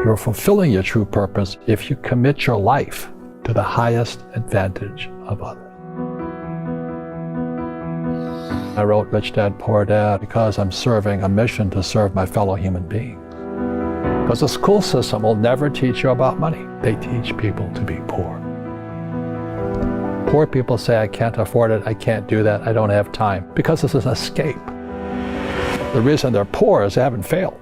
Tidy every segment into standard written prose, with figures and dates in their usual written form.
You're fulfilling your true purpose if you commit your life to the highest advantage of others. I wrote Rich Dad, Poor Dad because I'm serving a mission to serve my fellow human beings. Because the school system will never teach you about money. They teach people to be poor. Poor people say, I can't afford it, I can't do that, I don't have time, because it's an escape. The reason they're poor is they haven't failed.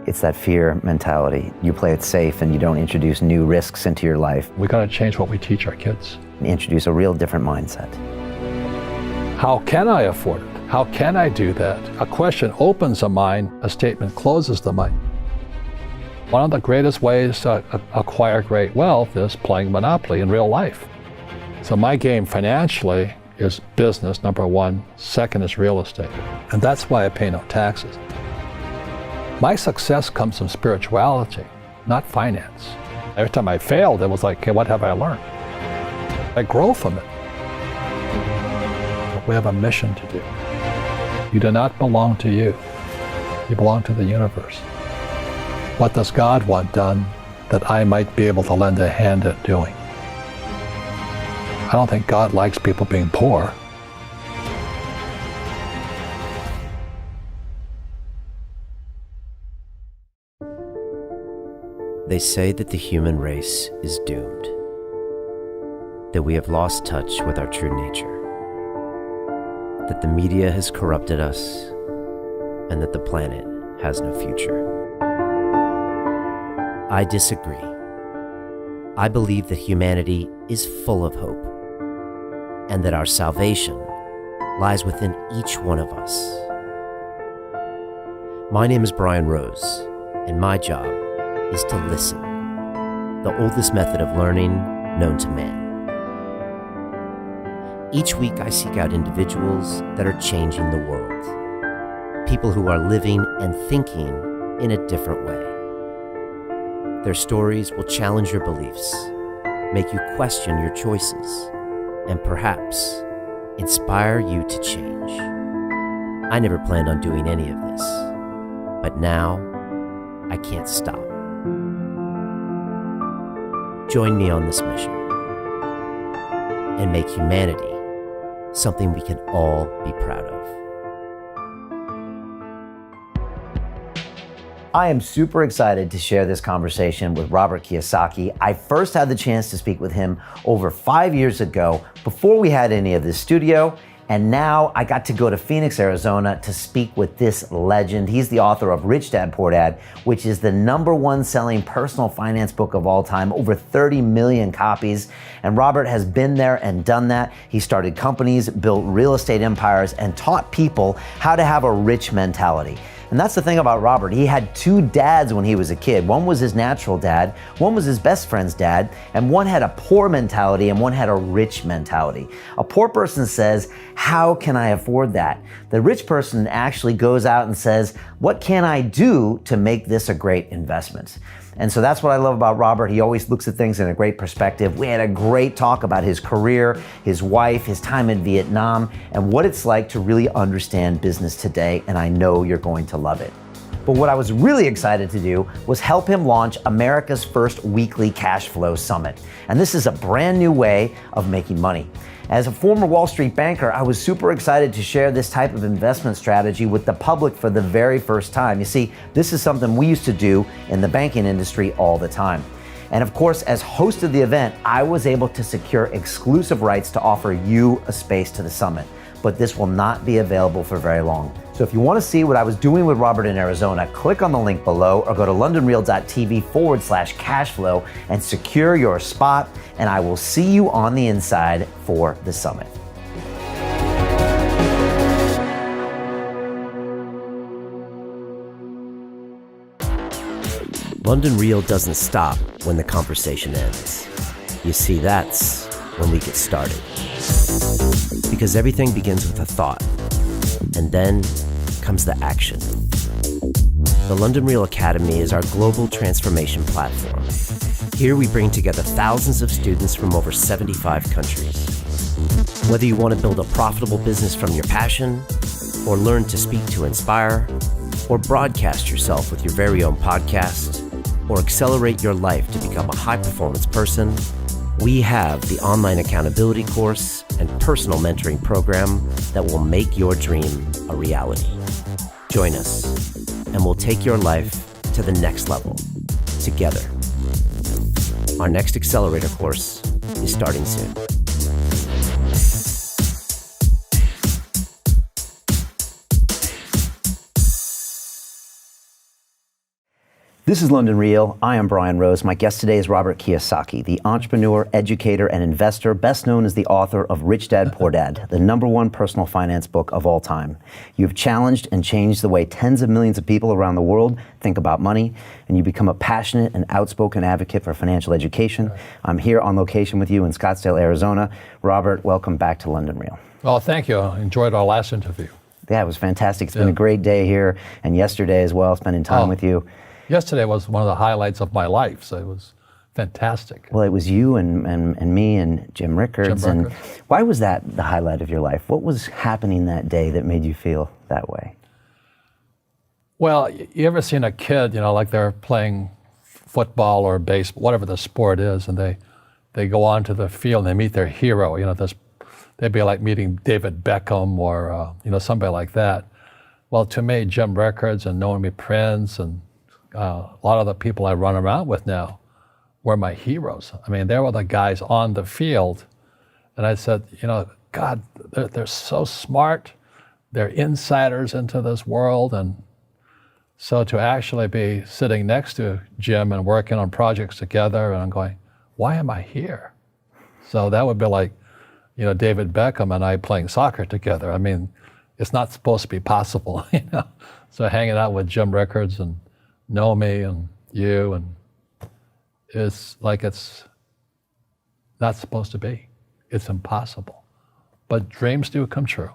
It's that fear mentality. You play it safe and you don't introduce new risks into your life. We got to change what we teach our kids. Introduce a real different mindset. How can I afford it? How can I do that? A question opens the mind, a statement closes the mind. One of the greatest ways to acquire great wealth is playing Monopoly in real life. So my game financially is business, number one. Second is real estate. And that's why I pay no taxes. My success comes from spirituality, not finance. Every time I failed, it was like, okay, what have I learned? I grow from it. But we have a mission to do. You do not belong to you. You belong to the universe. What does God want done that I might be able to lend a hand at doing? I don't think God likes people being poor. They say that the human race is doomed, that we have lost touch with our true nature, that the media has corrupted us, and that the planet has no future. I disagree. I believe that humanity is full of hope, and that our salvation lies within each one of us. My name is Brian Rose, and my job is to listen, the oldest method of learning known to man. Each week I seek out individuals that are changing the world, people who are living and thinking in a different way. Their stories will challenge your beliefs, make you question your choices, and perhaps inspire you to change. I never planned on doing any of this, but now I can't stop. Join me on this mission and make humanity something we can all be proud of. I am super excited to share this conversation with Robert Kiyosaki. I first had the chance to speak with him over 5 years ago, before we had any of this studio. And now I got to go to Phoenix, Arizona to speak with this legend. He's the author of Rich Dad, Poor Dad, which is the #1 selling personal finance book of all time, over 30 million copies. And Robert has been there and done that. He started companies, built real estate empires, and taught people how to have a rich mentality. And that's the thing about Robert. He had 2 dads when he was a kid. One was his natural dad, one was his best friend's dad, and one had a poor mentality and one had a rich mentality. A poor person says, how can I afford that? The rich person actually goes out and says, what can I do to make this a great investment? And so that's what I love about Robert. He always looks at things in a great perspective. We had a great talk about his career, his wife, his time in Vietnam, and what it's like to really understand business today, and I know you're going to love it. But what I was really excited to do was help him launch America's first weekly cash flow summit. And this is a brand new way of making money. As a former Wall Street banker, I was super excited to share this type of investment strategy with the public for the very first time. You see, this is something we used to do in the banking industry all the time. And of course, as host of the event, I was able to secure exclusive rights to offer you a space to the summit. But this will not be available for very long. So if you want to see what I was doing with Robert in Arizona, click on the link below or go to londonreal.tv/cashflow and secure your spot. And I will see you on the inside for the summit. London Real doesn't stop when the conversation ends. You see, that's when we get started. Because everything begins with a thought, and then comes the action. The London Real Academy is our global transformation platform. Here we bring together thousands of students from over 75 countries. Whether you want to build a profitable business from your passion, or learn to speak to inspire, or broadcast yourself with your very own podcast, or accelerate your life to become a high-performance person, we have the online accountability course and personal mentoring program that will make your dream a reality. Join us, and we'll take your life to the next level together. Our next accelerator course is starting soon. This is London Real. I am Brian Rose. My guest today is Robert Kiyosaki, the entrepreneur, educator, and investor, best known as the author of Rich Dad, Poor Dad, the #1 personal finance book of all time. You've challenged and changed the way tens of millions of people around the world think about money, and you become a passionate and outspoken advocate for financial education. I'm here on location with you in Scottsdale, Arizona. Robert, welcome back to London Real. Well, thank you. I enjoyed our last interview. Yeah, it was fantastic. It's been a great day here, and yesterday as well, spending time with you. Yesterday was one of the highlights of my life, so it was fantastic. Well, it was you and me and Jim Rickards. And why was that the highlight of your life? What was happening that day that made you feel that way? Well, you ever seen a kid, like they're playing football or baseball, whatever the sport is, and they go onto the field and they meet their hero. They'd be like meeting David Beckham or somebody like that. Well, to me, Jim Rickards and Naomi Prince and a lot of the people I run around with now were my heroes. I mean, they were the guys on the field. And I said, God, they're so smart. They're insiders into this world. And so to actually be sitting next to Jim and working on projects together, and I'm going, why am I here? So that would be like, David Beckham and I playing soccer together. I mean, it's not supposed to be possible, So hanging out with Jim Rickards and know me and you, and it's like it's not supposed to be. It's impossible. But dreams do come true.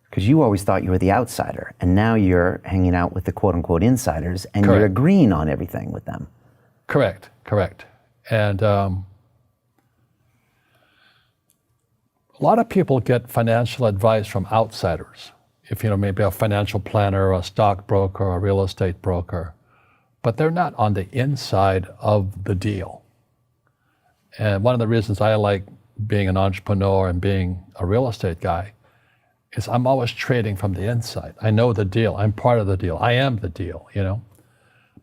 Because you always thought you were the outsider, and now you're hanging out with the quote-unquote insiders, and Correct. You're agreeing on everything with them. Correct. And a lot of people get financial advice from outsiders. If maybe a financial planner, or a stockbroker, or a real estate broker, but they're not on the inside of the deal. And one of the reasons I like being an entrepreneur and being a real estate guy is I'm always trading from the inside. I know the deal. I'm part of the deal. I am the deal,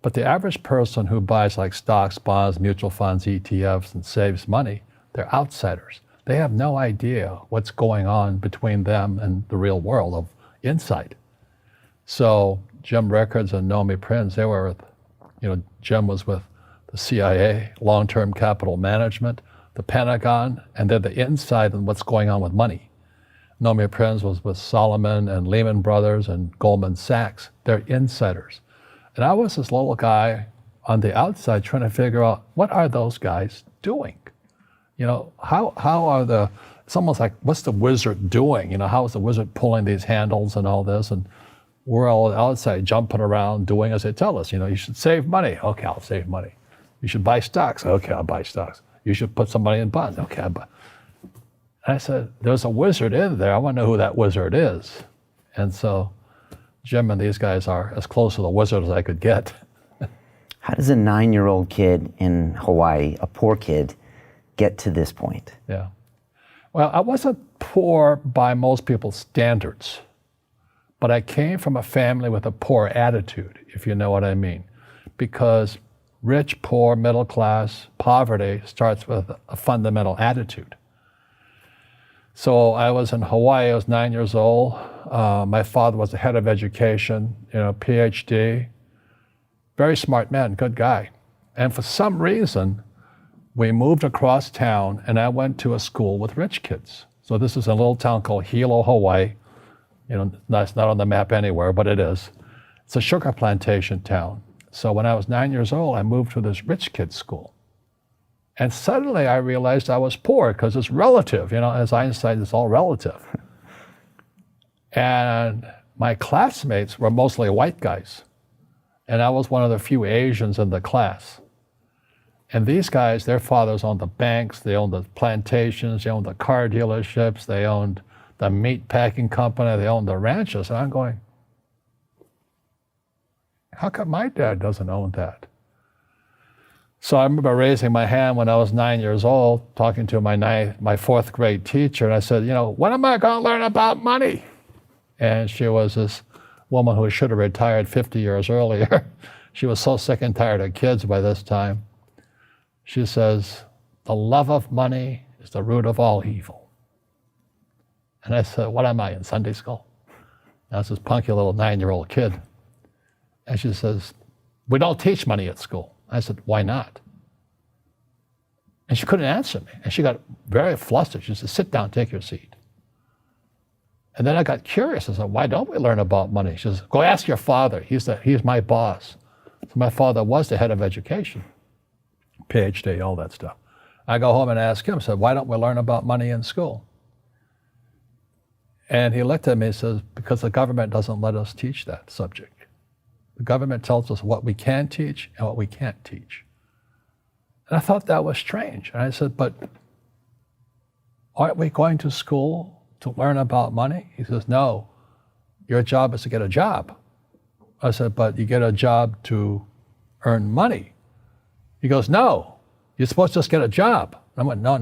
But the average person who buys like stocks, bonds, mutual funds, ETFs, and saves money, they're outsiders. They have no idea what's going on between them and the real world of inside. So Jim Rickards and Naomi Prince, they were Jim was with the CIA, Long-Term Capital Management, the Pentagon, and they're the inside on what's going on with money. Naomi Prince was with Solomon and Lehman Brothers and Goldman Sachs. They're insiders. And I was this little guy on the outside trying to figure out, what are those guys doing? How are it's almost like, what's the wizard doing? How is the wizard pulling these handles and all this? And we're all outside jumping around doing as they tell us. You should save money. Okay, I'll save money. You should buy stocks. Okay, I'll buy stocks. You should put some money in bonds. Okay, I'll buy. And I said, there's a wizard in there. I want to know who that wizard is. And so Jim and these guys are as close to the wizard as I could get. How does a 9-year-old kid in Hawaii, a poor kid, get to this point? Yeah. Well, I wasn't poor by most people's standards. But I came from a family with a poor attitude, if you know what I mean. Because rich, poor, middle class, poverty starts with a fundamental attitude. So I was in Hawaii, I was 9 years old. My father was the head of education, PhD. Very smart man, good guy. And for some reason, we moved across town and I went to a school with rich kids. So this is a little town called Hilo, Hawaii. That's not on the map anywhere, but it is. It's a sugar plantation town. So when I was 9 years old, I moved to this rich kid's school. And suddenly I realized I was poor because it's relative. As Einstein, it's all relative. And my classmates were mostly white guys. And I was one of the few Asians in the class. And these guys, their fathers owned the banks, they owned the plantations, they owned the car dealerships, they owned the meat packing company, they owned the ranches. And I'm going, how come my dad doesn't own that? So I remember raising my hand when I was 9 years old, talking to my fourth grade teacher, and I said, when am I going to learn about money? And she was this woman who should have retired 50 years earlier. She was so sick and tired of kids by this time. She says, the love of money is the root of all evil. And I said, what am I, in Sunday school? And I was this punky little 9-year-old kid. And she says, we don't teach money at school. I said, why not? And she couldn't answer me. And she got very flustered. She said, sit down, take your seat. And then I got curious. I said, why don't we learn about money? She says, go ask your father. He's my boss. So my father was the head of education, PhD, all that stuff. I go home and ask him, I said, why don't we learn about money in school? And he looked at me and says, because the government doesn't let us teach that subject. The government tells us what we can teach and what we can't teach. And I thought that was strange. And I said, but aren't we going to school to learn about money? He says, no, your job is to get a job. I said, but you get a job to earn money. He goes, no, you're supposed to just get a job. I went, no.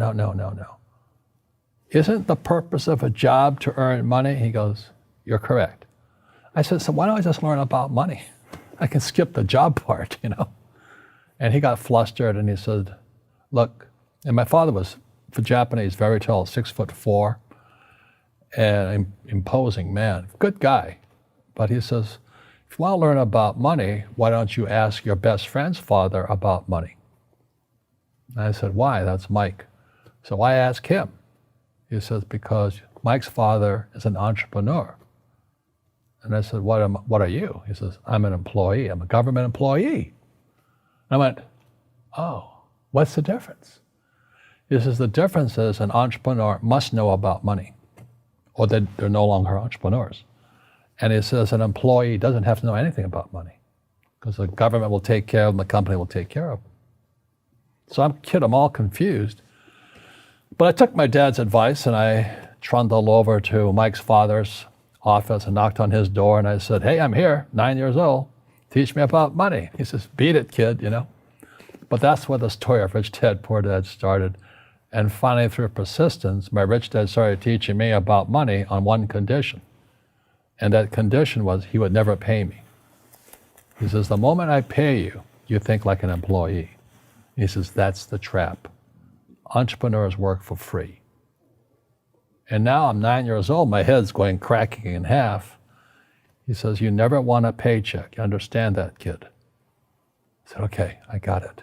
Isn't the purpose of a job to earn money? He goes, you're correct. I said, so why don't I just learn about money? I can skip the job part, And he got flustered and he said, look, and my father was, for Japanese, very tall, 6'4", and imposing man, good guy. But he says, if you want to learn about money, why don't you ask your best friend's father about money? And I said, why? That's Mike. So I asked him. He says, because Mike's father is an entrepreneur. And I said, what are you? He says, I'm an employee. I'm a government employee. And I went, oh, what's the difference? He says, the difference is an entrepreneur must know about money, or they're no longer entrepreneurs. And he says an employee doesn't have to know anything about money, because the government will take care of them, the company will take care of them. So I'm all confused. But I took my dad's advice and I trundled over to Mike's father's office and knocked on his door and I said, hey, I'm here, 9 years old. Teach me about money. He says, beat it, kid, But that's where the story of Rich Dad, Poor Dad started. And finally, through persistence, my rich dad started teaching me about money on one condition. And that condition was he would never pay me. He says, the moment I pay you, you think like an employee. He says, that's the trap. Entrepreneurs work for free. And now I'm 9 years old, my head's going cracking in half. He says, you never want a paycheck. You understand that, kid? I said, okay, I got it.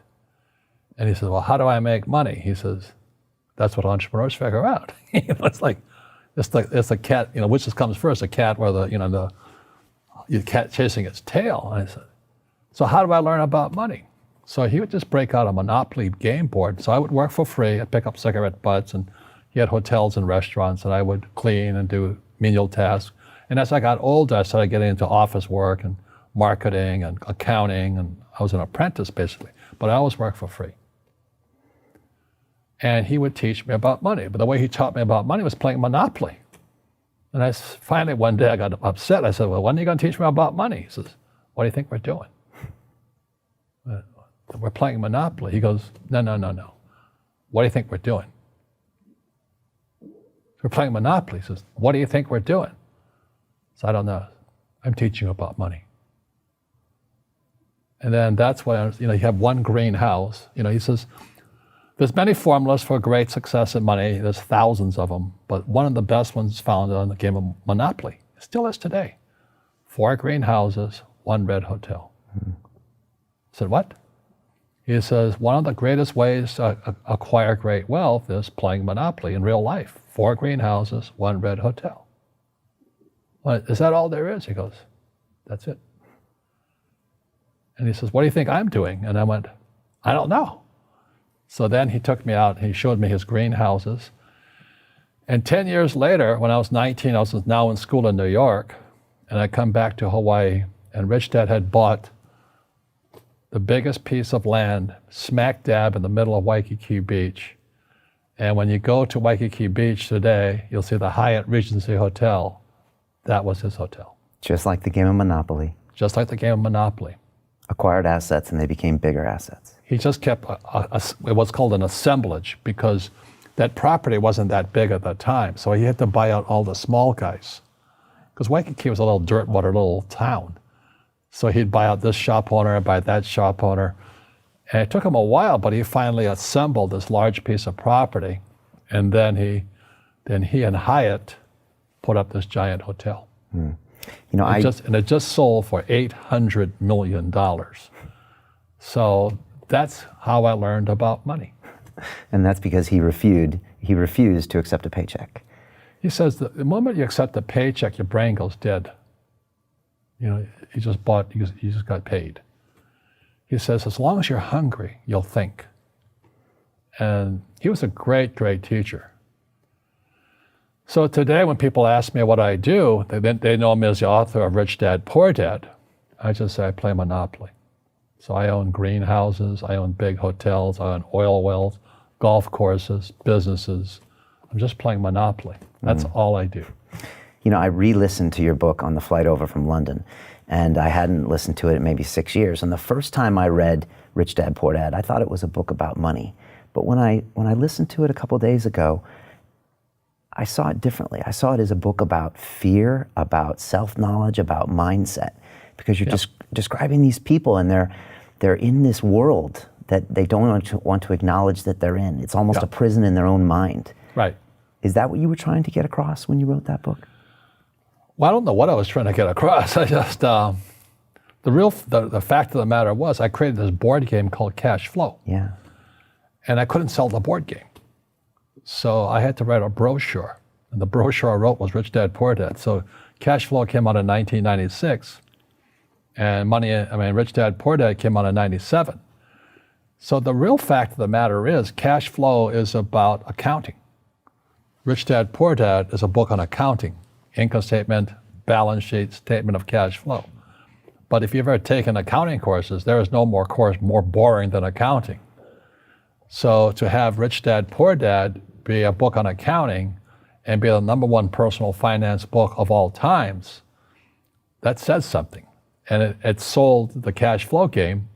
And he says, well, how do I make money? He says, that's what entrepreneurs figure out. It's like a cat, which comes first, a cat or the cat chasing its tail. And I said, so how do I learn about money? So he would just break out a Monopoly game board. So I would work for free. I'd pick up cigarette butts, and he had hotels and restaurants, and I would clean and do menial tasks. And as I got older, I started getting into office work and marketing and accounting, and I was an apprentice basically, but I always worked for free. And he would teach me about money, but the way he taught me about money was playing Monopoly. And finally one day I got upset. I said, well, when are you going to teach me about money? He says, what do you think we're doing? We're playing Monopoly. He goes, no. What do you think we're doing? We're playing Monopoly. He says, what do you think we're doing? So I don't know. I'm teaching you about money. And then that's when, you have one greenhouse. He says, there's many formulas for great success in money. There's thousands of them. But one of the best ones found on the game of Monopoly. It still is today. 4 greenhouses, 1 red hotel. I said, what? He says, one of the greatest ways to acquire great wealth is playing Monopoly in real life. 4 greenhouses, 1 red hotel. Well, is that all there is? He goes, that's it. And he says, what do you think I'm doing? And I went, I don't know. So then he took me out and he showed me his greenhouses. And 10 years later, when I was 19, I was now in school in New York, and I come back to Hawaii, and Rich Dad had bought the biggest piece of land smack dab in the middle of Waikiki Beach. And when you go to Waikiki Beach today, you'll see the Hyatt Regency Hotel. That was his hotel. Just like the game of Monopoly. Just like the game of Monopoly. Acquired assets and they became bigger assets. He just kept what's called an assemblage, because that property wasn't that big at the time. So he had to buy out all the small guys. Because Waikiki was a little dirt water little town. So he'd buy out this shop owner and buy that shop owner. And it took him a while, but he finally assembled this large piece of property. And then he and Hyatt put up this giant hotel. You know, It just sold for $800 million. So that's how I learned about money. And that's because he refused to accept a paycheck. He says that the moment you accept a paycheck, your brain goes dead. You know, you just got paid. He says, as long as you're hungry, you'll think. And he was a great, great teacher. So today when people ask me what I do, they know me as the author of Rich Dad, Poor Dad. I just say I play Monopoly. So I own greenhouses, I own big hotels, I own oil wells, golf courses, businesses. I'm just playing Monopoly. That's all I do. You know, I re-listened to your book on the flight over from London, and I hadn't listened to it in maybe 6 years. And the first time I read Rich Dad, Poor Dad, I thought it was a book about money. But when I listened to it a couple days ago, I saw it differently. I saw it as a book about fear, about self-knowledge, about mindset, because you're just describing these people, and they're in this world that they don't want to acknowledge that they're in. It's almost a prison in their own mind. Right. Is that what you were trying to get across when you wrote that book? Well, I don't know what I was trying to get across. I just, the fact of the matter was I created this board game called Cash Flow. Yeah. And I couldn't sell the board game. So I had to write a brochure. And the brochure I wrote was Rich Dad, Poor Dad. So Cash Flow came out in 1996. And Rich Dad, Poor Dad came out in 97. So the real fact of the matter is Cash Flow is about accounting. Rich Dad, Poor Dad is a book on accounting. Income statement, balance sheet, statement of cash flow. But if you've ever taken accounting courses, there is no more course more boring than accounting. So to have Rich Dad, Poor Dad be a book on accounting and be the #1 personal finance book of all times, that says something. And it sold the cash flow game.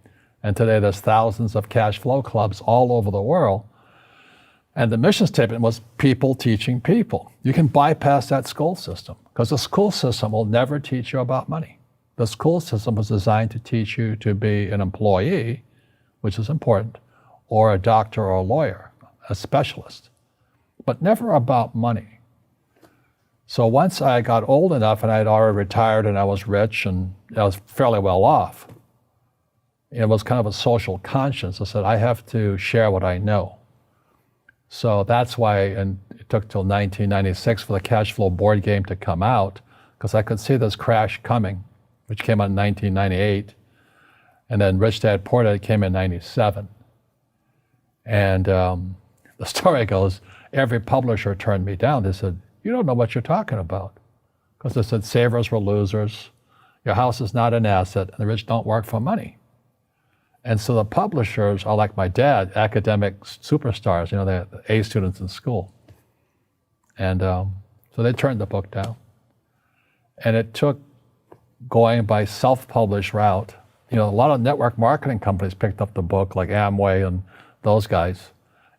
And today there's thousands of cash flow clubs all over the world. And the mission statement was people teaching people. You can bypass that school system because the school system will never teach you about money. The school system was designed to teach you to be an employee, which is important, or a doctor or a lawyer, a specialist, but never about money. So once I got old enough and I had already retired and I was rich and I was fairly well off, it was kind of a social conscience. I said, I have to share what I know. So that's why it took till 1996 for the cash flow board game to come out, because I could see this crash coming, which came out in 1998. And then Rich Dad, Poor Dad came in 97. And the story goes, every publisher turned me down. They said, you don't know what you're talking about. Because they said savers were losers, your house is not an asset, and the rich don't work for money. And so the publishers are like my dad, academic superstars, they're the A students in school. And so they turned the book down. And it took going by self-published route. A lot of network marketing companies picked up the book, like Amway and those guys.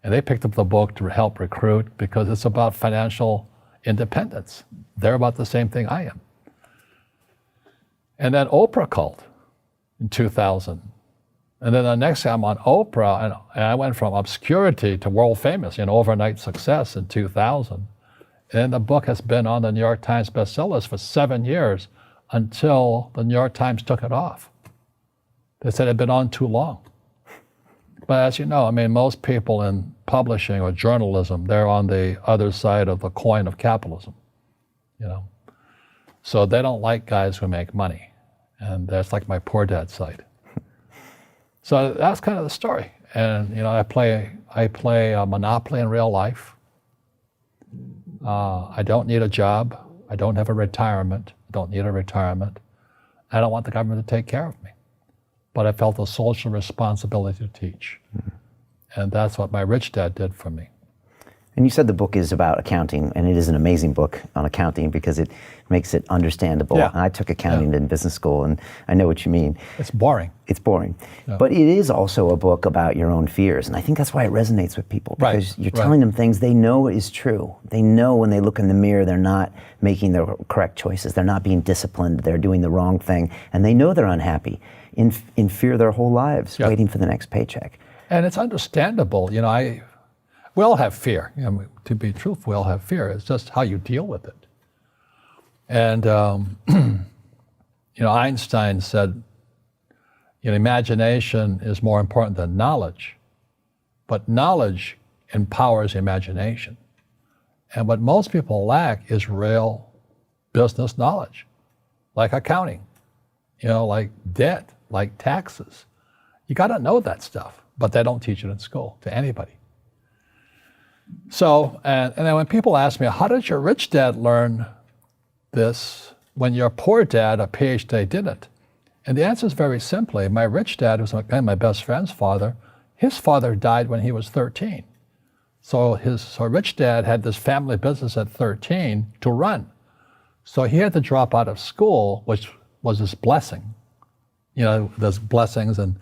And they picked up the book to help recruit because it's about financial independence. They're about the same thing I am. And then Oprah called in 2000. And then the next time I'm on Oprah, and I went from obscurity to world famous, overnight success in 2000. And the book has been on the New York Times bestsellers for 7 years until the New York Times took it off. They said it had been on too long. But as you know, most people in publishing or journalism, they're on the other side of the coin of capitalism, So they don't like guys who make money. And that's like my Poor Dad side. So that's kind of the story. And, I play Monopoly in real life. I don't need a job. I don't have a retirement. I don't need a retirement. I don't want the government to take care of me. But I felt a social responsibility to teach. Mm-hmm. And that's what my Rich Dad did for me. And you said the book is about accounting, and it is an amazing book on accounting because it makes it understandable. Yeah. And I took accounting in business school, and I know what you mean. It's boring. It's boring. Yeah. But it is also a book about your own fears. And I think that's why it resonates with people, because you're telling them things they know is true. They know when they look in the mirror, they're not making the correct choices. They're not being disciplined. They're doing the wrong thing. And they know they're unhappy, in fear their whole lives, waiting for the next paycheck. And it's understandable. You know, we all have fear. You know, to be truthful, we all have fear. It's just how you deal with it. And, you know, Einstein said, you know, imagination is more important than knowledge, but knowledge empowers imagination. And what most people lack is real business knowledge, like accounting, you know, like debt, like taxes. You got to know that stuff, but they don't teach it in school to anybody. So, and then when people ask me, how did your rich dad learn this when your poor dad, a PhD, didn't? And the answer is very simply, my rich dad, who's my best friend's father, his father died when he was 13. So rich dad had this family business at 13 to run. So he had to drop out of school, which was his blessing. You know, there's blessings, and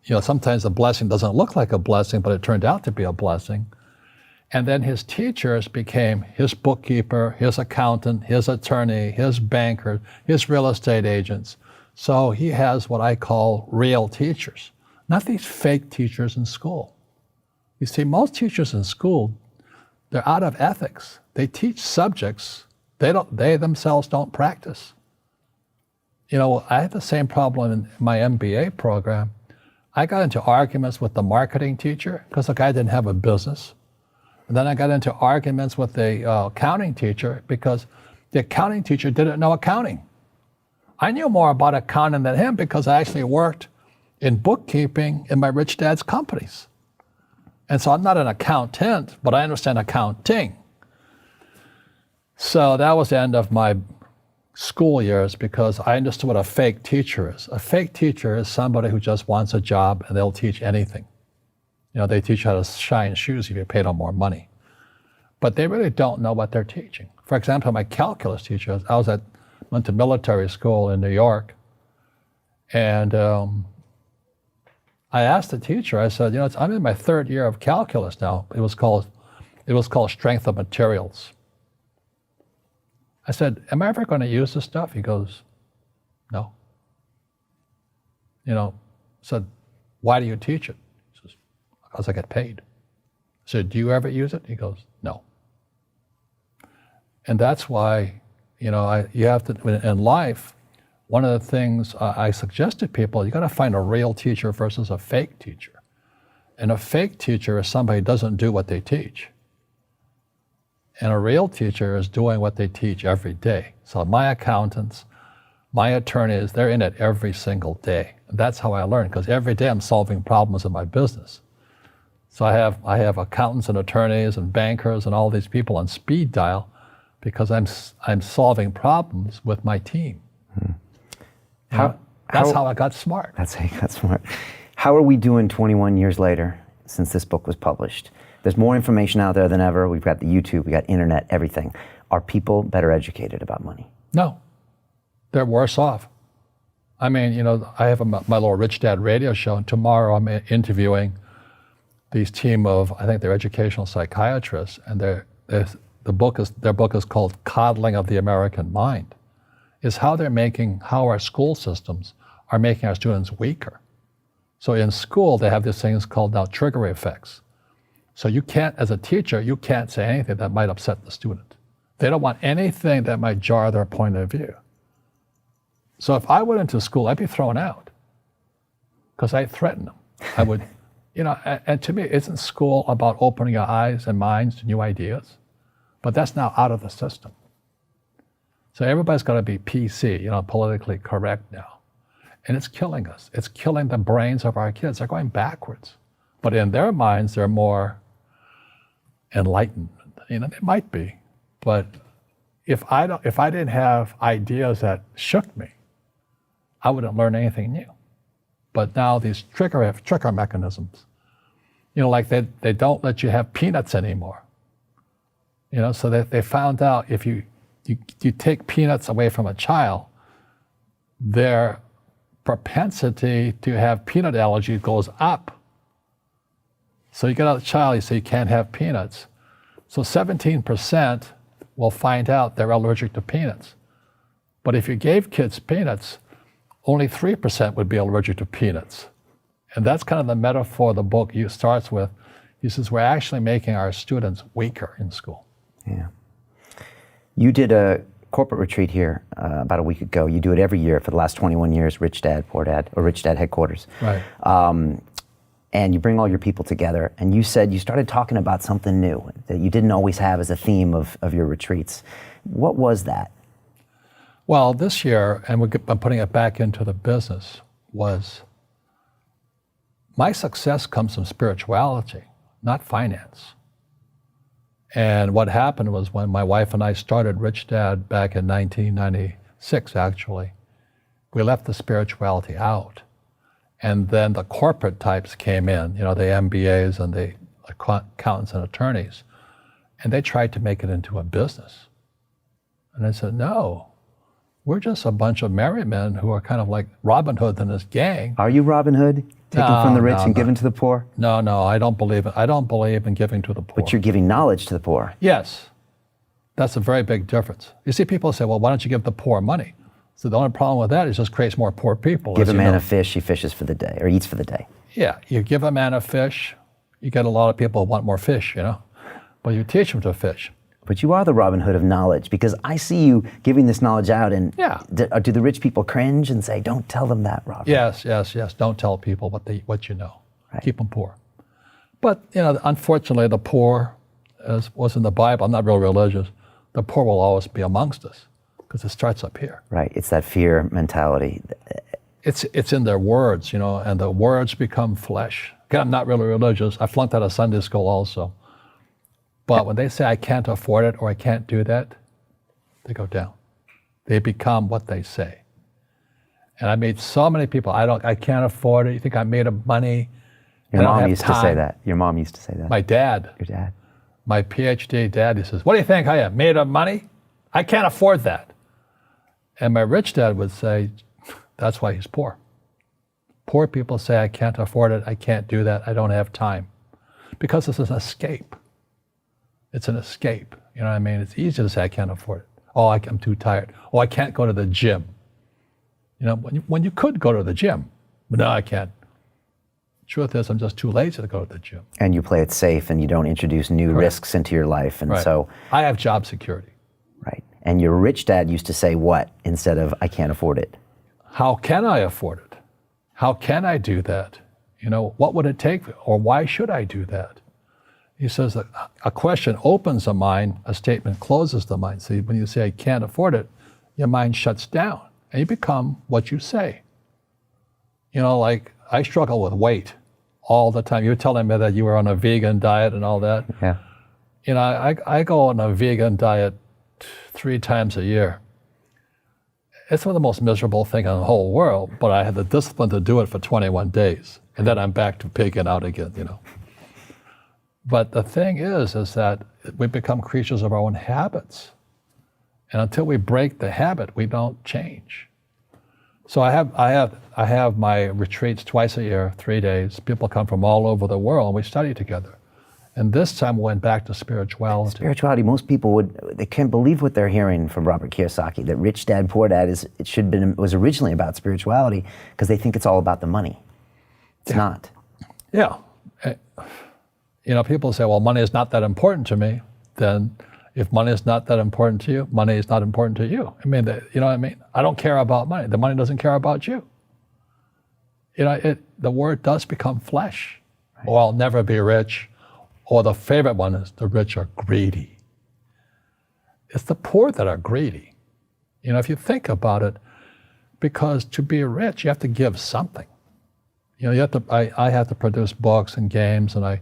you know, sometimes a blessing doesn't look like a blessing, but it turned out to be a blessing. And then his teachers became his bookkeeper, his accountant, his attorney, his banker, his real estate agents. So he has what I call real teachers, not these fake teachers in school. You see, most teachers in school, they're out of ethics. They teach subjects they themselves don't practice. You know, I had the same problem in my MBA program. I got into arguments with the marketing teacher because the guy didn't have a business. And then I got into arguments with the accounting teacher because the accounting teacher didn't know accounting. I knew more about accounting than him because I actually worked in bookkeeping in my rich dad's companies. And so I'm not an accountant, but I understand accounting. So that was the end of my school years because I understood what a fake teacher is. A fake teacher is somebody who just wants a job and they'll teach anything. You know, they teach how to shine shoes if you pay them more money. But they really don't know what they're teaching. For example, my calculus teacher, went to military school in New York, and I asked the teacher, I said, you know, I'm in my third year of calculus now. It was called strength of materials. I said, am I ever going to use this stuff? He goes, no. You know, I said, why do you teach it? He says, because I get paid. I said, do you ever use it? He goes, no. And that's why, you know, you have to, in life, one of the things I suggest to people, you got to find a real teacher versus a fake teacher. And a fake teacher is somebody who doesn't do what they teach. And a real teacher is doing what they teach every day. So my accountants, my attorneys, they're in it every single day. And that's how I learn, because every day I'm solving problems in my business. So I have accountants and attorneys and bankers and all these people on speed dial because I'm solving problems with my team. That's how I got smart. That's how you got smart. How are we doing 21 years later since this book was published? There's more information out there than ever. We've got the YouTube, we got internet, everything. Are people better educated about money? No, they're worse off. I mean, you know, I have my little Rich Dad radio show, and tomorrow I'm interviewing these team of, I think they're educational psychiatrists, and their book is called Coddling of the American Mind. Is how our school systems are making our students weaker. So in school, they have these things called now trigger effects. So you can't, as a teacher, you can't say anything that might upset the student. They don't want anything that might jar their point of view. So if I went into school, I'd be thrown out because I threaten them. I would, you know, and to me, isn't school about opening your eyes and minds to new ideas? But that's now out of the system. So everybody's got to be PC, you know, politically correct now. And it's killing us. It's killing the brains of our kids. They're going backwards. But in their minds, they're more enlightened. You know, they might be. But if I didn't have ideas that shook me, I wouldn't learn anything new. But now these trigger mechanisms, you know, like they don't let you have peanuts anymore. So they found out if you take peanuts away from a child, their propensity to have peanut allergy goes up. So you get out a child, you say you can't have peanuts. So 17% will find out they're allergic to peanuts. But if you gave kids peanuts, only 3% would be allergic to peanuts. And that's kind of the metaphor the book starts with. He says, we're actually making our students weaker in school. Yeah. You did a corporate retreat here about a week ago. You do it every year for the last 21 years, Rich Dad, Poor Dad, or Rich Dad headquarters. Right. And you bring all your people together. And you said you started talking about something new that you didn't always have as a theme of your retreats. What was that? Well, this year, and I'm putting it back into the business, was my success comes from spirituality, not finance. And what happened was when my wife and I started Rich Dad back in 1996, actually, we left the spirituality out. And then the corporate types came in, the MBAs and the accountants and attorneys, and they tried to make it into a business. And I said, no, we're just a bunch of merry men who are kind of like Robin Hood and his gang. Are you Robin Hood? Taking from the rich and giving to the poor? No, I don't believe it. I don't believe in giving to the poor. But you're giving knowledge to the poor. Yes. That's a very big difference. You see, people say, well, why don't you give the poor money? So the only problem with that is it just creates more poor people. Give a man a fish, he fishes for the day, or eats for the day. Yeah, you give a man a fish, you get a lot of people who want more fish, But you teach them to fish. But you are the Robin Hood of knowledge, because I see you giving this knowledge out, and do the rich people cringe and say, don't tell them that, Robin? Yes. Don't tell people what you know. Right. Keep them poor. But, unfortunately, the poor, as was in the Bible, I'm not real religious, the poor will always be amongst us, because it starts up here. Right, it's that fear mentality. It's in their words, and the words become flesh. Again, I'm not really religious. I flunked out of Sunday school also. But when they say I can't afford it or I can't do that, they go down. They become what they say. And I made so many people, I can't afford it. You think I'm made of money? Your mom used to say that. Your mom used to say that. My dad. Your dad. My PhD dad, he says, what do you think I am, made of money? I can't afford that. And my rich dad would say, that's why he's poor. Poor people say, I can't afford it, I can't do that, I don't have time. Because it's an escape. It's an escape, you know what I mean? It's easy to say, I can't afford it. Oh, I'm too tired. Oh, I can't go to the gym. When you could go to the gym, but no, I can't. Truth is, I'm just too lazy to go to the gym. And you play it safe, and you don't introduce new risks into your life, and so... I have job security. Right. And your rich dad used to say what instead of, I can't afford it? How can I afford it? How can I do that? What would it take, or why should I do that? He says that a question opens the mind, a statement closes the mind. So when you say, I can't afford it, your mind shuts down, and you become what you say. Like I struggle with weight all the time. You were telling me that you were on a vegan diet and all that. Yeah. I go on a vegan diet 3 times a year. It's one of the most miserable things in the whole world, but I had the discipline to do it for 21 days. And then I'm back to pigging out again, But the thing is that we become creatures of our own habits. And until we break the habit, we don't change. So I have my retreats twice a year, 3 days. People come from all over the world, and we study together. And this time we went back to spirituality. Spirituality, most people they can't believe what they're hearing from Robert Kiyosaki, that Rich Dad, Poor Dad was originally about spirituality, because they think it's all about the money. It's not. Yeah. People say, well, money is not that important to me. Then if money is not that important to you, money is not important to you. You know what I mean? I don't care about money. The money doesn't care about you. The word does become flesh. Right. Or I'll never be rich. Or the favorite one is the rich are greedy. It's the poor that are greedy. If you think about it, because to be rich, you have to give something. I have to produce books and games, and I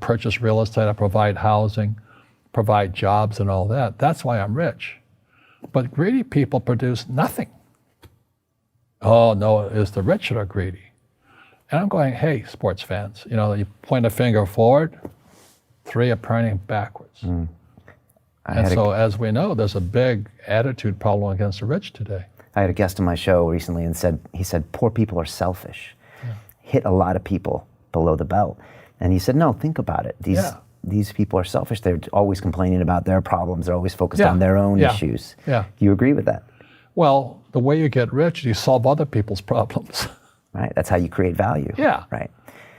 purchase real estate, I provide housing, provide jobs and all that. That's why I'm rich. But greedy people produce nothing. Oh, no, it's the rich that are greedy. And I'm going, hey, sports fans, you point a finger forward, 3 are pointing backwards. And so, as we know, there's a big attitude problem against the rich today. I had a guest on my show recently and he said, poor people are selfish. Yeah. Hit a lot of people below the belt. And he said, no, think about it. These people are selfish. They're always complaining about their problems. They're always focused on their own issues. Yeah. Do you agree with that? Well, the way you get rich is you solve other people's problems. Right. That's how you create value. Yeah. Right.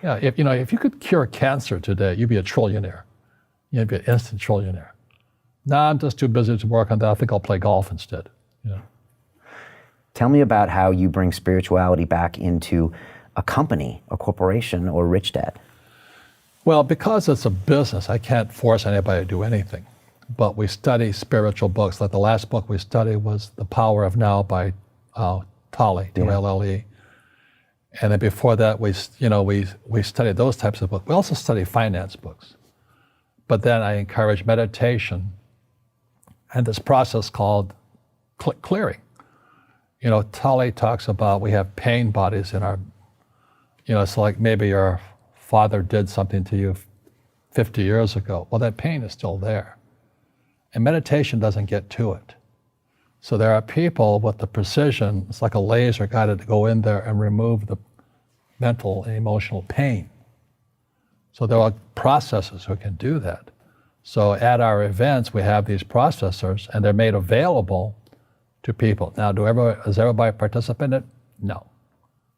Yeah. If you could cure cancer today, you'd be a trillionaire. You'd be an instant trillionaire. No, I'm just too busy to work on that. I think I'll play golf instead. Tell me about how you bring spirituality back into a company, a corporation, or Rich Dad. Well, because it's a business, I can't force anybody to do anything. But we study spiritual books. Like the last book we studied was The Power of Now by Tolle, T-O-L-L-E. And then before that, we studied those types of books. We also study finance books. But then I encourage meditation and this process called clearing. Tolle talks about we have pain bodies in our, it's like maybe your father did something to you 50 years ago. Well, that pain is still there. And meditation doesn't get to it. So there are people with the precision, it's like a laser guided to go in there and remove the mental and emotional pain. So there are processors who can do that. So at our events, we have these processors and they're made available to people. Now, does everybody participate in it? No.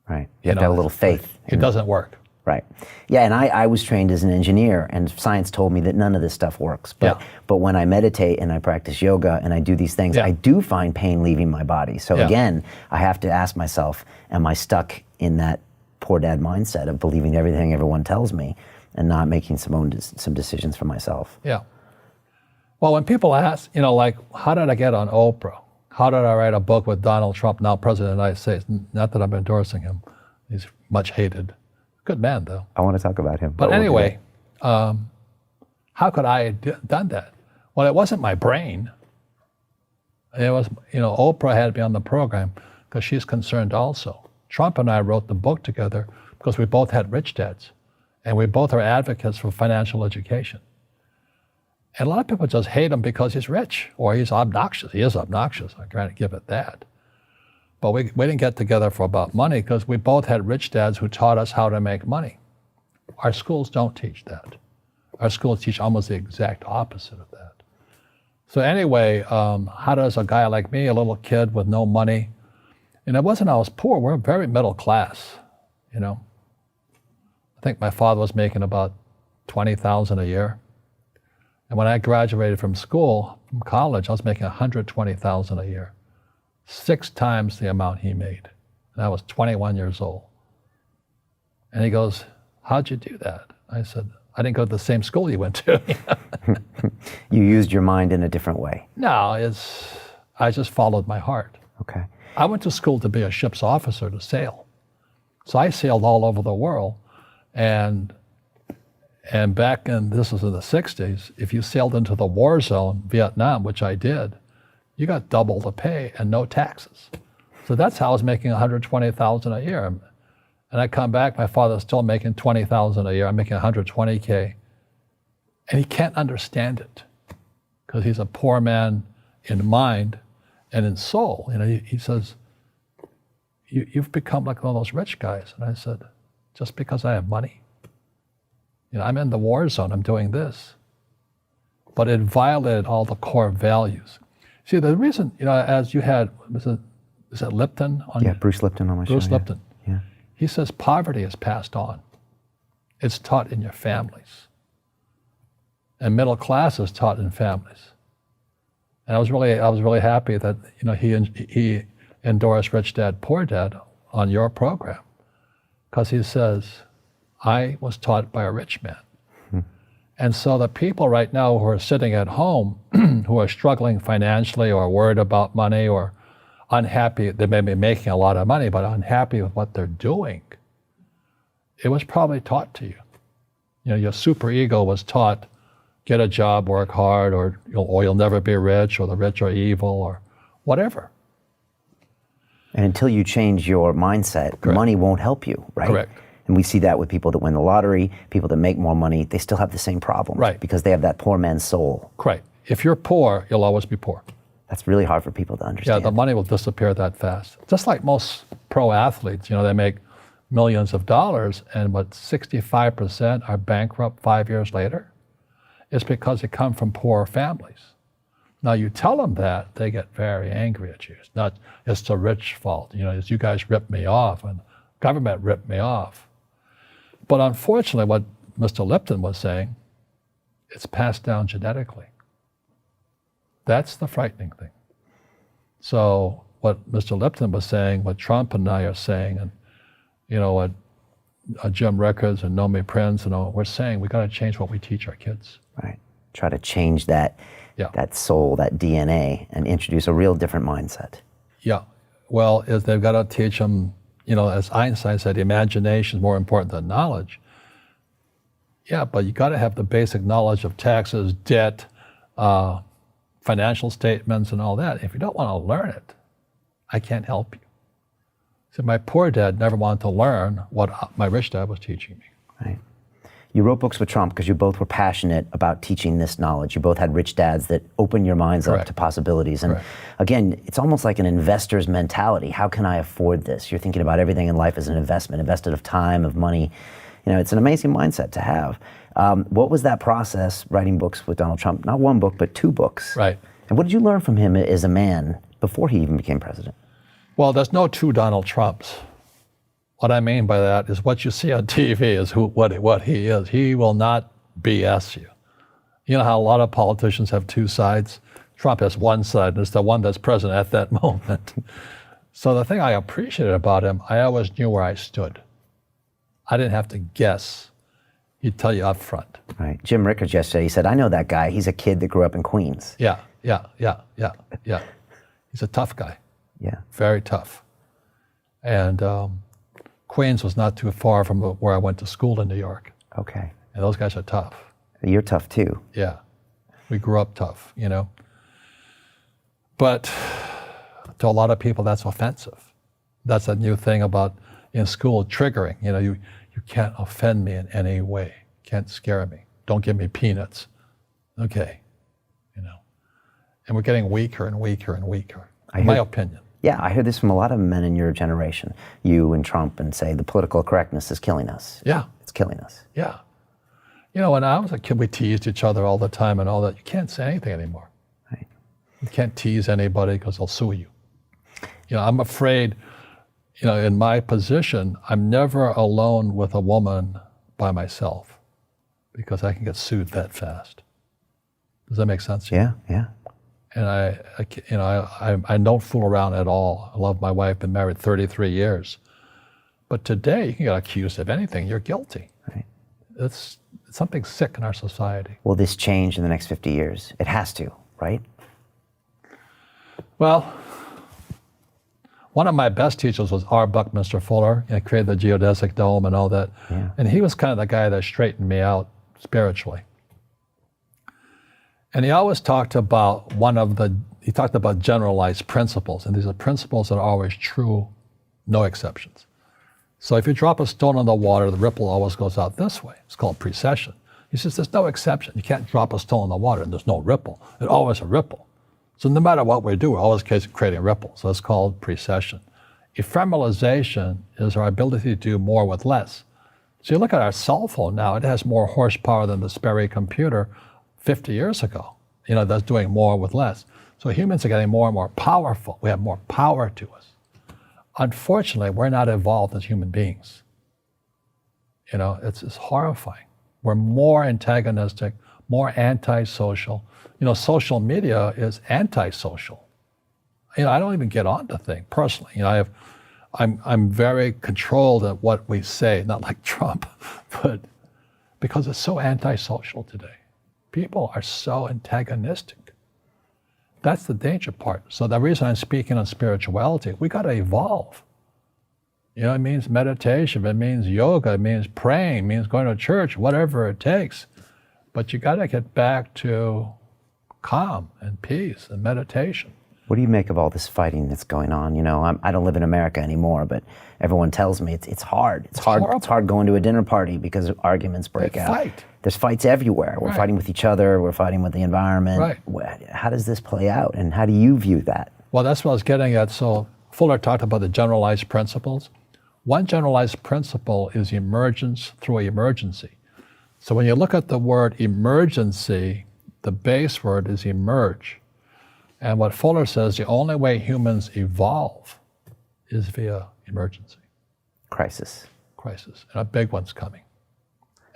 Right. You have to have a little faith. It doesn't work. Right. Yeah, and I was trained as an engineer, and science told me that none of this stuff works. But when I meditate and I practice yoga and I do these things, I do find pain leaving my body. So again, I have to ask myself, am I stuck in that poor dad mindset of believing everything everyone tells me and not making some decisions for myself? Yeah. Well, when people ask, like, how did I get on Oprah? How did I write a book with Donald Trump, now President of the United States? Not that I'm endorsing him. He's much hated. Good man, though. I want to talk about him. But anyway, how could I have done that? Well, it wasn't my brain. It was, Oprah had me on the program because she's concerned also. Trump and I wrote the book together because we both had rich dads. And we both are advocates for financial education. And a lot of people just hate him because he's rich or he's obnoxious. He is obnoxious, I can't give it that. But we didn't get together for about money because we both had rich dads who taught us how to make money. Our schools don't teach that. Our schools teach almost the exact opposite of that. So anyway, how does a guy like me, a little kid with no money, and it wasn't I was poor, we're very middle class, I think my father was making about $20,000 a year. And when I graduated from from college, I was making $120,000 a year. 6 times the amount he made. And I was 21 years old. And he goes, how'd you do that? I said, I didn't go to the same school you went to. You used your mind in a different way. No, I just followed my heart. Okay. I went to school to be a ship's officer to sail. So I sailed all over the world. And back this was in the 60s, if you sailed into the war zone, Vietnam, which I did, you got double the pay and no taxes. So that's how I was making $120,000 a year. And I come back, my father's still making $20,000 a year. I'm making $120K. And he can't understand it because he's a poor man in mind and in soul. He says, you've become like one of those rich guys. And I said, just because I have money? I'm in the war zone, I'm doing this. But it violated all the core values. See, the reason, as you had, is it Lipton? Bruce Lipton on my show. Bruce Lipton. Yeah. He says poverty is passed on. It's taught in your families. And middle class is taught in families. And I was really happy that, he endorsed Rich Dad, Poor Dad on your program. Because he says, I was taught by a rich man. And so the people right now who are sitting at home, who are struggling financially or worried about money or unhappy, they may be making a lot of money, but unhappy with what they're doing, it was probably taught to you. Your super ego was taught, get a job, work hard, or you'll never be rich, or the rich are evil, or whatever. And until you change your mindset, money won't help you, right? Correct. And we see that with people that win the lottery, people that make more money, they still have the same problems. Right. Because they have that poor man's soul. Right. If you're poor, you'll always be poor. That's really hard for people to Yeah, understand. the money will disappear that fast. Just like most pro athletes, they make millions of dollars, and 65% are bankrupt 5 years later. It's because they come from poor families. Now you tell them that, they get very angry at you. It's the rich fault. It's you guys ripped me off and government ripped me off. But unfortunately, what Mr. Lipton was saying, it's passed down genetically. That's the frightening thing. So what Mr. Lipton was saying, what Trump and I are saying, and what Jim Rickards and Nomi Prince and all, we're saying we got to change what we teach our kids. Right. Try to change that soul, that DNA, and introduce a real different mindset. Yeah. Well, they've got to teach them, as Einstein said, imagination is more important than knowledge. Yeah, but you got to have the basic knowledge of taxes, debt, financial statements, and all that. If you don't want to learn it, I can't help you. So my poor dad never wanted to learn what my rich dad was teaching me. Right. You wrote books with Trump because you both were passionate about teaching this knowledge. You both had rich dads that opened your minds up to possibilities. And again, it's almost like an investor's mentality. How can I afford this? You're thinking about everything in life as an investment, invested of time, of money. It's an amazing mindset to have. What was that process, writing books with Donald Trump? Not one book, but 2 books. Right. And what did you learn from him as a man before he even became president? Well, there's no 2 Donald Trumps. What I mean by that is what you see on TV is what he is. He will not BS you. You know how a lot of politicians have 2 sides? Trump has one side, and it's the one that's present at that moment. So the thing I appreciated about him, I always knew where I stood. I didn't have to guess. He'd tell you up front. Right. Jim Rickards yesterday, he said, I know that guy. He's a kid that grew up in Queens. Yeah. He's a tough guy. Yeah. Very tough. And Queens was not too far from where I went to school in New York. Okay. And those guys are tough. You're tough too. Yeah. We grew up tough, But to a lot of people, that's offensive. That's a new thing about in school, triggering. You can't offend me in any way. Can't scare me. Don't give me peanuts. Okay. And we're getting weaker and weaker and weaker, in my opinion. Yeah, I hear this from a lot of men in your generation, you and Trump, and say the political correctness is killing us. Yeah. It's killing us. Yeah. When I was a kid, we teased each other all the time and all that. You can't say anything anymore. Right. You can't tease anybody because they'll sue you. I'm afraid, in my position, I'm never alone with a woman by myself because I can get sued that fast. Does that make sense to you? Yeah. And I don't fool around at all. I love my wife, been married 33 years. But today, you can get accused of anything. You're guilty. Right. It's something sick in our society. Will this change in the next 50 years? It has to, right? Well, one of my best teachers was R. Buckminster Fuller. He created the geodesic dome and all that. Yeah. And he was kind of the guy that straightened me out spiritually. And he always talked about he talked about generalized principles. And these are principles that are always true, no exceptions. So if you drop a stone in the water, the ripple always goes out this way. It's called precession. He says there's no exception. You can't drop a stone in the water and there's no ripple. It's always a ripple. So no matter what we do, we're always creating a ripple. So it's called precession. Ephemeralization is our ability to do more with less. So you look at our cell phone now, it has more horsepower than the Sperry computer 50 years ago. That's doing more with less. So humans are getting more and more powerful. We have more power to us. Unfortunately, we're not evolved as human beings. It's horrifying. We're more antagonistic, more antisocial. Social media is antisocial. I don't even get on the thing personally. I'm very controlled at what we say, not like Trump, but because it's so antisocial today. People are so antagonistic. That's the danger part. So the reason I'm speaking on spirituality, we got to evolve. It means meditation, it means yoga, it means praying, it means going to church, whatever it takes. But you got to get back to calm and peace and meditation. What do you make of all this fighting that's going on? You know, I don't live in America anymore, but everyone tells me it's hard. It's hard. horrible. It's hard going to a dinner party because arguments break out. Fight. There's fights everywhere. We're Right. fighting with each other. We're fighting with the environment. Right. How does this play out, and how do you view that? Well, that's what I was getting at. So Fuller talked about the generalized principles. One generalized principle is emergence through emergency. So when you look at the word emergency, the base word is emerge. And what Fuller says, the only way humans evolve is via emergency, Crisis. crisis. And a big one's coming.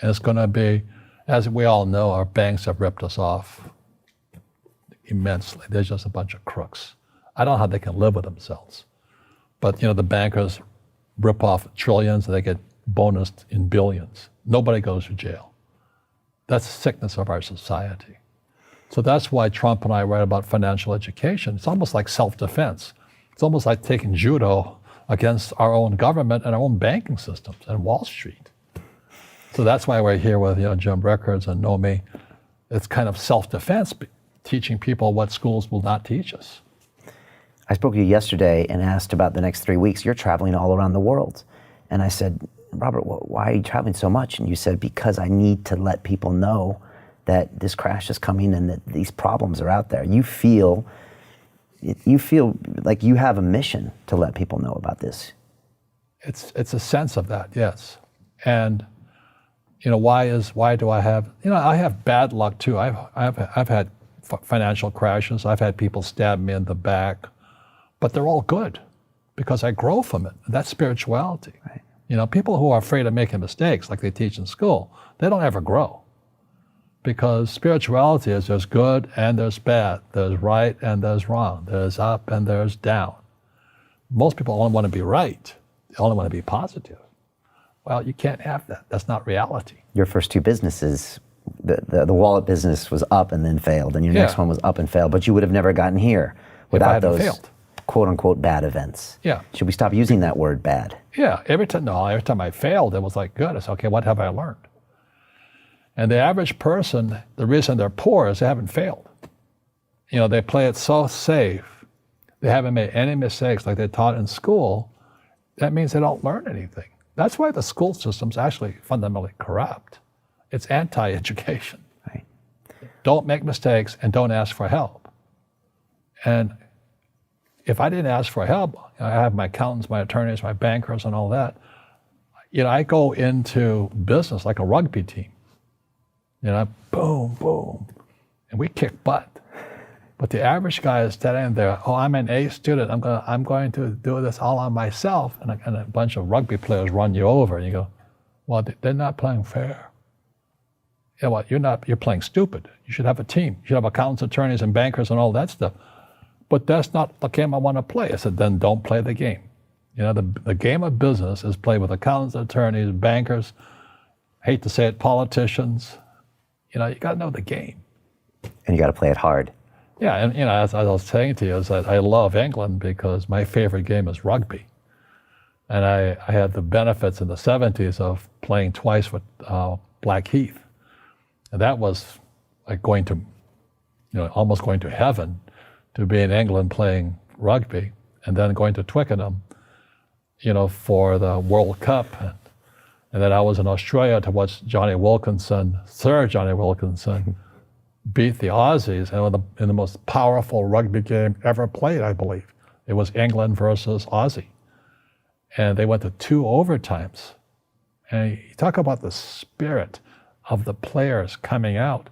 And it's going to be, as we all know, our banks have ripped us off immensely. They're just a bunch of crooks. I don't know how they can live with themselves. But, you know, the bankers rip off trillions and they get bonused in billions. Nobody goes to jail. That's the sickness of our society. So that's why Trump and I write about financial education. It's almost like self-defense. It's almost like taking judo against our own government and our own banking systems and Wall Street. So that's why we're here with, you know, Jim Rickards and Nomi. It's kind of self-defense, teaching people what schools will not teach us. I spoke to you yesterday and asked about the next 3 weeks. You're traveling all around the world. And I said, Robert, why are you traveling so much? And you said, because I need to let people know that this crash is coming and that these problems are out there. You feel like you have a mission to let people know about this. It's a sense of that, yes. And, you know, why do I have, you know, I have bad luck too. I've had financial crashes. I've had people stab me in the back, but they're all good because I grow from it. That's spirituality. Right. You know, people who are afraid of making mistakes, like they teach in school, they don't ever grow. Because spirituality is there's good and there's bad, there's right and there's wrong, there's up and there's down. Most people only want to be right. They only want to be positive. Well, you can't have that. That's not reality. Your first two businesses, the wallet business was up and then failed, and your next one was up and failed, but you would have never gotten here without those failed. quote unquote bad events. Yeah. Should we stop using that word bad? Yeah, every time I failed, it was like, good. I said, okay, what have I learned? And the average person, the reason they're poor is they haven't failed. You know, they play it so safe. They haven't made any mistakes like they taught in school. That means they don't learn anything. That's why the school system's actually fundamentally corrupt. It's anti-education. Right. Don't make mistakes and don't ask for help. And if I didn't ask for help, I have my accountants, my attorneys, my bankers, and all that. You know, I go into business like a rugby team. You know, boom, boom, and we kick butt. But the average guy is standing there, oh, I'm an A student, I'm going to do this all on myself, and a bunch of rugby players run you over, and you go, well, they're not playing fair. You know what, you're playing stupid. You should have a team. You should have accountants, attorneys, and bankers, and all that stuff. But that's not the game I want to play. I said, then don't play the game. You know, the game of business is played with accountants, attorneys, bankers, hate to say it, politicians. You know, you got to know the game. And you got to play it hard. Yeah, and you know, as I was saying to you, is that I love England because my favorite game is rugby. And I had the benefits in the 70s of playing twice with Blackheath. And that was like going to, you know, almost going to heaven to be in England playing rugby and then going to Twickenham, you know, for the World Cup. And then I was in Australia to watch Sir Johnny Wilkinson, beat the Aussies in the most powerful rugby game ever played, I believe. It was England versus Aussie. And they went to 2 overtimes. And you talk about the spirit of the players coming out.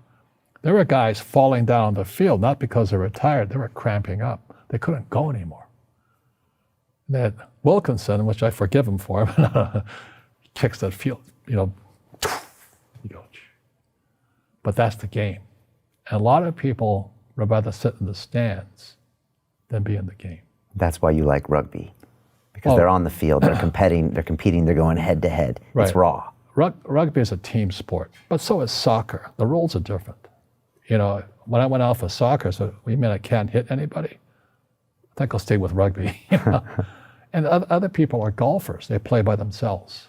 There were guys falling down the field, not because they were tired, they were cramping up. They couldn't go anymore. And then Wilkinson, which I forgive him for, kicks that field, you know, you go. But that's the game. And a lot of people would rather sit in the stands than be in the game. That's why you like rugby. Because they're on the field, they're competing, they're going head to head. Right. It's raw. Rugby is a team sport, but so is soccer. The rules are different. You know, when I went out for soccer, so you mean I can't hit anybody? I think I'll stay with rugby. You know? And other people are golfers. They play by themselves.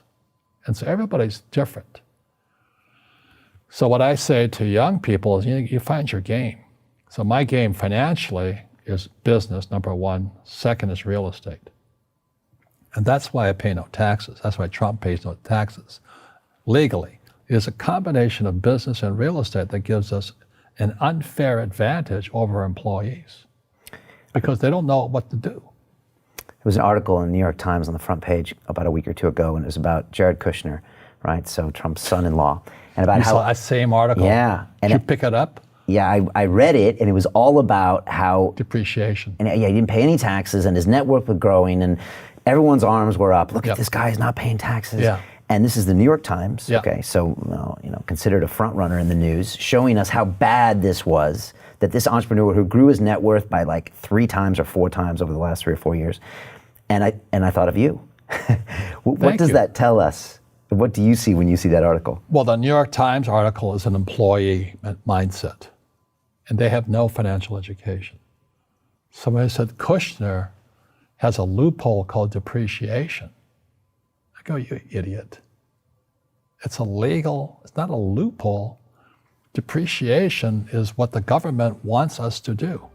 And so everybody's different. So what I say to young people is, you find your game. So my game financially is business, number one. Second is real estate. And that's why I pay no taxes. That's why Trump pays no taxes. Legally, it is a combination of business and real estate that gives us an unfair advantage over employees because they don't know what to do. There was an article in the New York Times on the front page about a week or two ago, and it was about Jared Kushner, right? So Trump's son-in-law, and about You how saw that same article? Yeah, Did you pick it up? Yeah, I read it, and it was all about how Depreciation. And yeah, he didn't pay any taxes, and his net worth was growing, and everyone's arms were up. Look at this guy, he's not paying taxes. Yeah. And this is the New York Times, Yeah. okay, so considered a front runner in the news, showing us how bad this was, that this entrepreneur who grew his net worth by like 3 times or 4 times over the last 3 or 4 years. And I thought of you. What does that tell us? What do you see when you see that article? Well, the New York Times article is an employee mindset, and they have no financial education. Somebody said Kushner has a loophole called depreciation. I go, you idiot. It's illegal. It's not a loophole. Depreciation is what the government wants us to do.